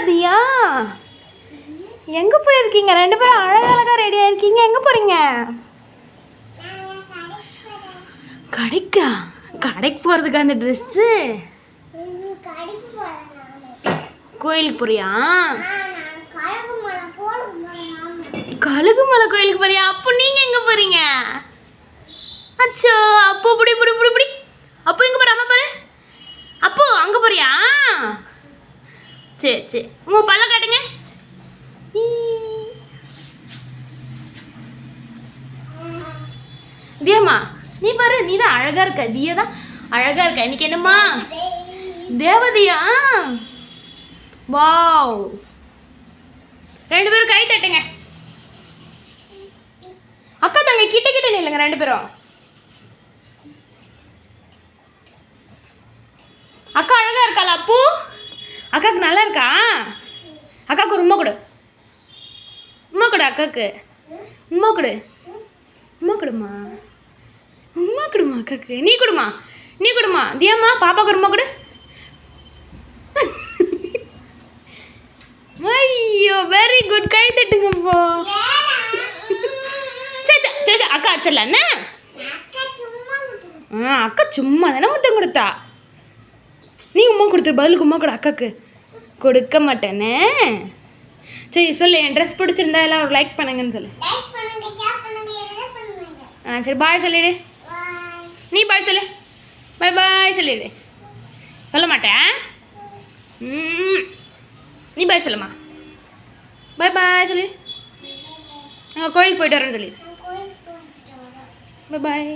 தியா எங்கே போயிருக்கீங்க? ரெண்டு பேரும் அழகழகாக ரெடியாக இருக்கீங்க. எங்கே போகிறீங்க? கடைக்கா? கடைக்கு போகிறதுக்கா அந்த ட்ரெஸ்ஸு? கோயிலுக்கு போறியா? கழுகுமலை கோயிலுக்கு போறியா? அப்போ நீங்கள் எங்கே போகிறீங்க? அச்சோ, அப்போ புடி புடி புடி புடி. அப்போ எங்கே போகிற? அம்மா பாரு. அப்போ அங்கே போறியா? சரி சரி, உங்கள் பல்ல காட்டுங்க. தியாமா நீ பாரு, நீ தான் அழகா இருக்க. தியா தான் அழகா இருக்க. இன்னைக்கு என்னம்மா? தேவதியா? வாவ், ரெண்டு பேரும் கை தட்டுங்க. அக்கா தங்க கிட்ட கிட்ட நில்லுங்க ரெண்டு பேரும். அக்கா அழகா இருக்காளா? அப்பூ அக்காவுக்கு நல்லா இருக்கா? அக்காவுக்கு ஒரு உம்மா கொடு. உம்மா கொடு அக்காவுக்கு. உம்மா கொடு. உம்மா கொடுமா. உம்மா கொடுமா அக்காவுக்கு. நீ கொடுமா. நீ கொடுமா. தியாம்மா பாப்பாவுக்கு ஒரு உம்மா கொடு. ஐயோ வெரி குட். கை தட்டுங்கப்போ. சே சே சே, அக்கா வச்சிடலாண்ணா. அக்கா சும்மா தானே முத்தம் கொடுத்தா. நீ உம்மா கொடுத்துரு, பதிலுக்கு உம்மா கொடு. அக்காவுக்கு கொடுக்க மாட்டேன்னு. சரி சொல்லு, என் ட்ரெஸ் பிடிச்சிருந்தா எல்லாம் ஒரு லைக் பண்ணுங்கன்னு சொல்லு. சரி பாய் சொல்லிடு. நீ பாய் சொல்லு. பாய் பாய் சொல்லிடு. சொல்ல மாட்டேன். நீ பாய் சொல்லுமா. பாய் பாய் சொல்லிடு. நாங்கள் கோயிலுக்கு போயிட்டு வரோன்னு சொல்லிடு. பாய் பாய்.